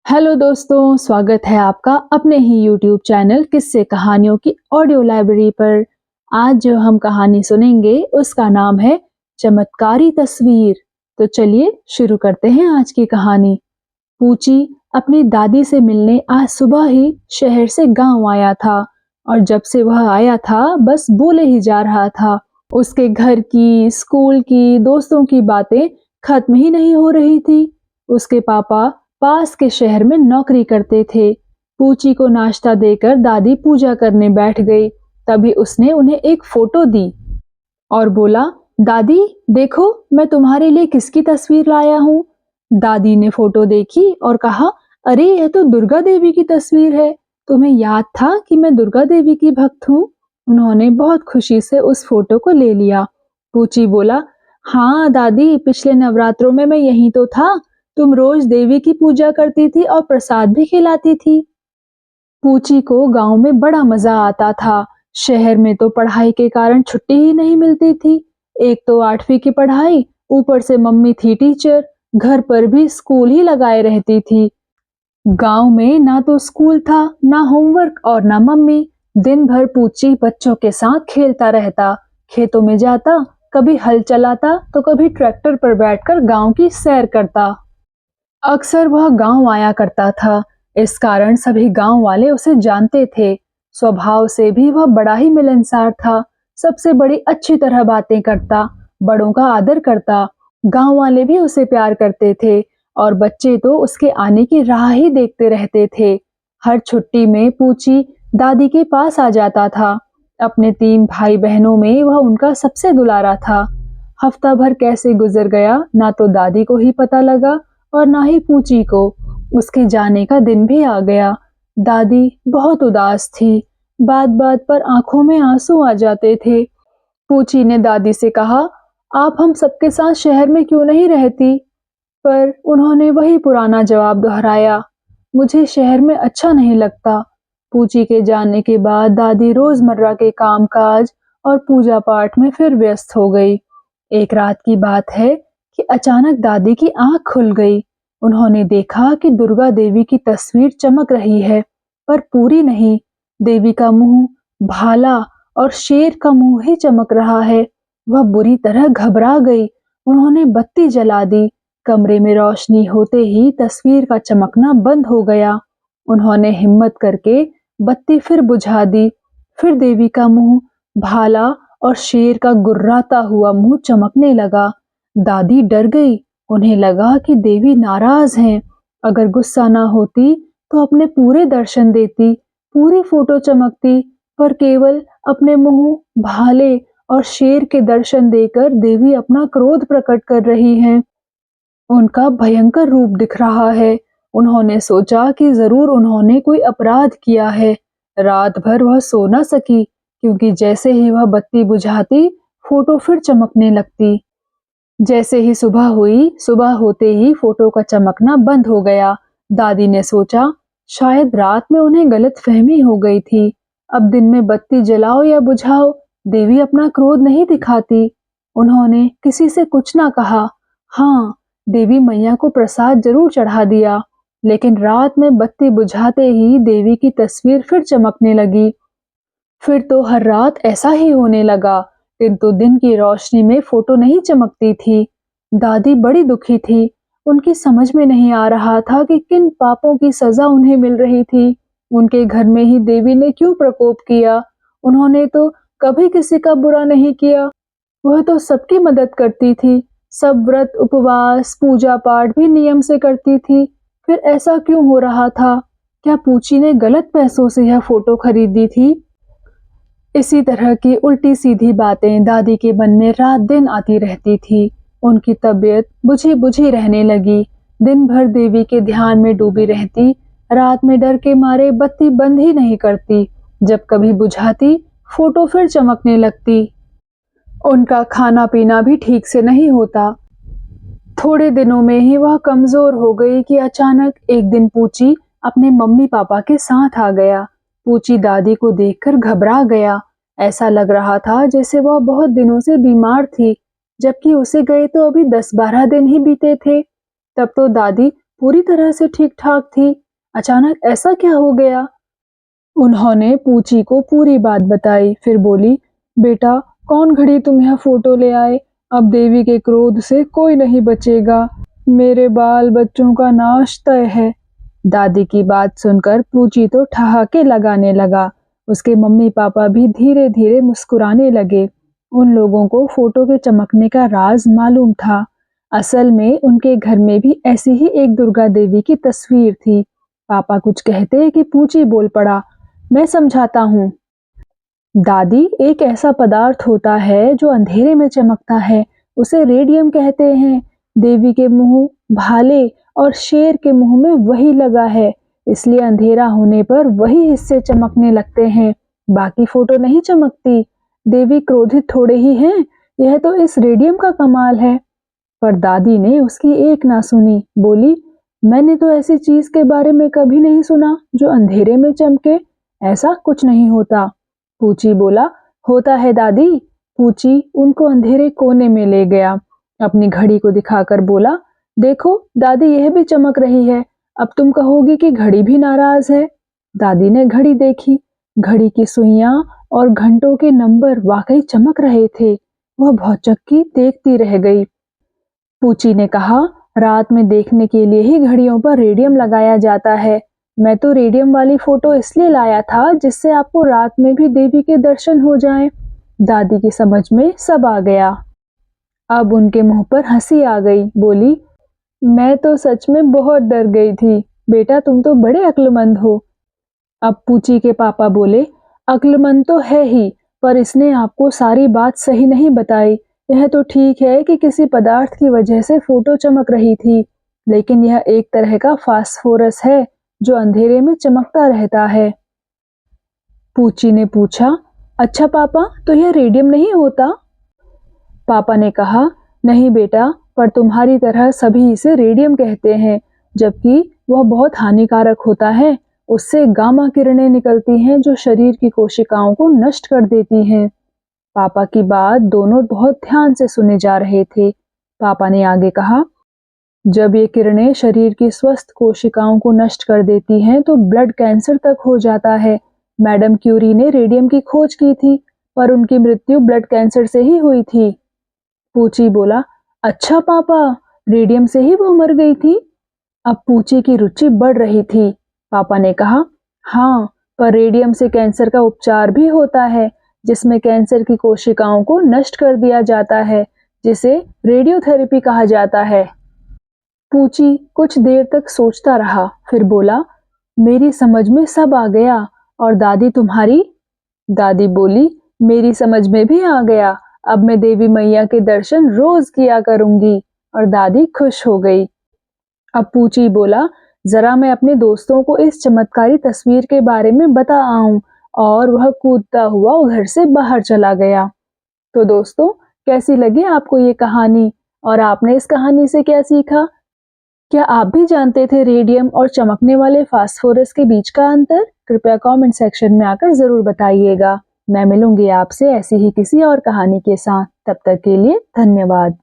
Hello दोस्तों, स्वागत है आपका अपने ही यूट्यूब चैनल किस्से कहानियों की ऑडियो लाइब्रेरी पर। आज जो हम कहानी सुनेंगे उसका नाम है चमत्कारी तस्वीर। तो चलिए शुरू करते हैं आज की कहानी। पूची अपनी दादी से मिलने आज सुबह ही शहर से गांव आया था और जब से वह आया था बस बोले ही जा रहा था। उसके घर की, स्कूल की, दोस्तों की बातें खत्म ही नहीं हो रही थी। उसके पापा पास के शहर में नौकरी करते थे। पूची को नाश्ता देकर दादी पूजा करने बैठ गई। तभी उसने उन्हें एक फोटो दी और बोला, दादी देखो मैं तुम्हारे लिए किसकी तस्वीर लाया हूँ। दादी ने फोटो देखी और कहा, अरे यह तो दुर्गा देवी की तस्वीर है। तुम्हें याद था कि मैं दुर्गा देवी की भक्त हूँ। उन्होंने बहुत खुशी से उस फोटो को ले लिया। पूची बोला, हाँ दादी, पिछले नवरात्रों में मैं यहीं तो था। तुम रोज देवी की पूजा करती थी और प्रसाद भी खिलाती थी। पूची को गांव में बड़ा मजा आता था। शहर में तो पढ़ाई के कारण छुट्टी ही नहीं मिलती थी। एक तो 8वीं की पढ़ाई, ऊपर से मम्मी थी टीचर, घर पर भी स्कूल ही लगाए रहती थी। गांव में ना तो स्कूल था, ना होमवर्क और ना मम्मी। दिन भर पूची बच्चों के साथ खेलता रहता, खेतों में जाता, कभी हल चलाता तो कभी ट्रैक्टर पर बैठकर गांव की सैर करता। अक्सर वह गांव आया करता था, इस कारण सभी गांव वाले उसे जानते थे। स्वभाव से भी वह बड़ा ही मिलनसार था। सबसे बड़ी अच्छी तरह बातें करता, बड़ों का आदर करता। गांव वाले भी उसे प्यार करते थे और बच्चे तो उसके आने की राह ही देखते रहते थे। हर छुट्टी में पूची दादी के पास आ जाता था। अपने 3 भाई बहनों में वह उनका सबसे दुलारा था। हफ्ता भर कैसे गुजर गया ना तो दादी को ही पता लगा और ना ही पूची को। उसके जाने का दिन भी आ गया। दादी बहुत उदास थी। बात बात पर आंखों में आंसू आ जाते थे। पूची ने दादी से कहा, आप हम सबके साथ शहर में क्यों नहीं रहती? पर उन्होंने वही पुराना जवाब दोहराया, मुझे शहर में अच्छा नहीं लगता। पूची के जाने के बाद दादी रोजमर्रा के कामकाज और पूजा पाठ में फिर व्यस्त हो गई। एक रात की बात है कि अचानक दादी की आंख खुल गई। उन्होंने देखा कि दुर्गा देवी की तस्वीर चमक रही है, पर पूरी नहीं। देवी का मुंह भाला और शेर का मुंह ही चमक रहा है। वह बुरी तरह घबरा गई। उन्होंने बत्ती जला दी। कमरे में रोशनी होते ही तस्वीर का चमकना बंद हो गया। उन्होंने हिम्मत करके बत्ती फिर बुझा दी। फिर देवी का मुंह भाला और शेर का गुर्राता हुआ मुंह चमकने लगा। दादी डर गई। उन्हें लगा कि देवी नाराज हैं। अगर गुस्सा ना होती तो अपने पूरे दर्शन देती, पूरी फोटो चमकती। पर केवल अपने मुंह भाले और शेर के दर्शन देकर देवी अपना क्रोध प्रकट कर रही हैं। उनका भयंकर रूप दिख रहा है। उन्होंने सोचा कि जरूर उन्होंने कोई अपराध किया है। रात भर वह सो न सकी, क्योंकि जैसे ही वह बत्ती बुझाती फोटो फिर चमकने लगती। जैसे ही सुबह हुई, सुबह होते ही फोटो का चमकना बंद हो गया। दादी ने सोचा, शायद रात में उन्हें गलतफहमी हो गई थी। अब दिन में बत्ती जलाओ या बुझाओ, देवी अपना क्रोध नहीं दिखाती। उन्होंने किसी से कुछ ना कहा। हाँ, देवी मैया को प्रसाद जरूर चढ़ा दिया। लेकिन रात में बत्ती बुझाते ही देवी की तस्वीर फिर चमकने लगी। फिर तो हर रात ऐसा ही होने लगा, किंतु दिन की रोशनी में फोटो नहीं चमकती थी। दादी बड़ी दुखी थी। उनकी समझ में नहीं आ रहा था कि किन पापों की सजा उन्हें मिल रही थी। उनके घर में ही देवी ने क्यों प्रकोप किया? उन्होंने तो कभी किसी का बुरा नहीं किया। वह तो सबकी मदद करती थी। सब व्रत, उपवास, पूजा पाठ भी नियम से करती थी। फिर ऐसा क्यों हो रहा था? क्या पूची ने गलत पैसों से यह फोटो खरीदी थी? इसी तरह की उल्टी सीधी बातें दादी के मन में रात दिन आती रहती थी। उनकी तबीयत बुझी बुझी रहने लगी। दिन भर देवी के ध्यान में डूबी रहती। रात में डर के मारे बत्ती बंद ही नहीं करती। जब कभी बुझाती, फोटो फिर चमकने लगती। उनका खाना पीना भी ठीक से नहीं होता। थोड़े दिनों में ही वह कमजोर हो गई कि अचानक एक दिन पूची अपने मम्मी पापा के साथ आ गया। पूची दादी को देखकर घबरा गया। ऐसा लग रहा था जैसे वह बहुत दिनों से बीमार थी, जबकि उसे गए तो अभी 10-12 दिन ही बीते थे। तब तो दादी पूरी तरह से ठीक ठाक थी, अचानक ऐसा क्या हो गया? उन्होंने पूची को पूरी बात बताई, फिर बोली, बेटा कौन घड़ी तुम यहाँ फोटो ले आए? अब देवी के क्रोध से कोई नहीं बचेगा। मेरे बाल बच्चों का नाश तय है। दादी की बात सुनकर पूची तो ठहाके लगाने लगा। उसके मम्मी पापा भी धीरे धीरे मुस्कुराने लगे। उन लोगों को फोटो के चमकने का राज मालूम था। असल में उनके घर में भी ऐसी ही एक दुर्गा देवी की तस्वीर थी। पापा कुछ कहते कि पूची बोल पड़ा, मैं समझाता हूँ। दादी, एक ऐसा पदार्थ होता है जो अंधेरे में चमकता है, उसे रेडियम कहते हैं। देवी के मुंह, भाले और शेर के मुंह में वही लगा है, इसलिए अंधेरा होने पर वही हिस्से चमकने लगते हैं, बाकी फोटो नहीं चमकती। देवी क्रोधित थोड़े ही हैं, यह तो इस रेडियम का कमाल है। पर दादी ने उसकी एक ना सुनी, बोली, मैंने तो ऐसी चीज के बारे में कभी नहीं सुना जो अंधेरे में चमके, ऐसा कुछ नहीं होता। पूची बोला, होता है दादी। पूची उनको अंधेरे कोने में ले गया, अपनी घड़ी को दिखाकर बोला, देखो दादी, यह भी चमक रही है। अब तुम कहोगी कि घड़ी भी नाराज है। दादी ने घड़ी देखी, घड़ी की सुइयां और घंटों के नंबर वाकई चमक रहे थे। वह भौचक्की देखती रह गई। पूची ने कहा, रात में देखने के लिए ही घड़ियों पर रेडियम लगाया जाता है। मैं तो रेडियम वाली फोटो इसलिए लाया था जिससे आपको रात में भी देवी के दर्शन हो जाएं। दादी की समझ में सब आ गया। अब उनके मुंह पर हंसी आ गई, बोली, मैं तो सच में बहुत डर गई थी। बेटा तुम तो बड़े अक्लमंद हो। अब पूची के पापा बोले, अक्लमंद तो है ही, पर इसने आपको सारी बात सही नहीं बताई। यह तो ठीक है कि किसी पदार्थ की वजह से फोटो चमक रही थी, लेकिन यह एक तरह का फास्फोरस है जो अंधेरे में चमकता रहता है। पूची ने पूछा, अच्छा पापा, तो यह रेडियम नहीं होता? पापा ने कहा, नहीं बेटा, पर तुम्हारी तरह सभी इसे रेडियम कहते हैं, जबकि वह बहुत हानिकारक होता है। उससे गामा किरणें निकलती हैं जो शरीर की कोशिकाओं को नष्ट कर देती हैं। पापा की बात दोनों बहुत ध्यान से सुने जा रहे थे। पापा ने आगे कहा, जब ये किरणें शरीर की स्वस्थ कोशिकाओं को नष्ट कर देती हैं तो ब्लड कैंसर तक हो जाता है। मैडम क्यूरी ने रेडियम की खोज की थी, पर उनकी मृत्यु ब्लड कैंसर से ही हुई थी। पूची बोला, अच्छा पापा, रेडियम से ही वो मर गई थी? अब पूची की रुचि बढ़ रही थी। पापा ने कहा, हाँ, पर रेडियम से कैंसर का उपचार भी होता है, जिसमें कैंसर की कोशिकाओं को नष्ट कर दिया जाता है, जिसे रेडियोथेरेपी कहा जाता है। पूची कुछ देर तक सोचता रहा, फिर बोला, मेरी समझ में सब आ गया। और दादी तुम्हारी? दादी बोली, मेरी समझ में भी आ गया। अब मैं देवी मैया के दर्शन रोज किया करूंगी। और दादी खुश हो गई। अब पूची बोला, जरा मैं अपने दोस्तों को इस चमत्कारी तस्वीर के बारे में बता आऊं। और वह कूदता हुआ घर से बाहर चला गया। तो दोस्तों, कैसी लगी आपको ये कहानी और आपने इस कहानी से क्या सीखा? क्या आप भी जानते थे रेडियम और चमकने वाले फास्फोरस के बीच का अंतर? कृपया कमेंट सेक्शन में आकर जरूर बताइएगा। मैं मिलूंगी आपसे ऐसी ही किसी और कहानी के साथ। तब तक के लिए धन्यवाद।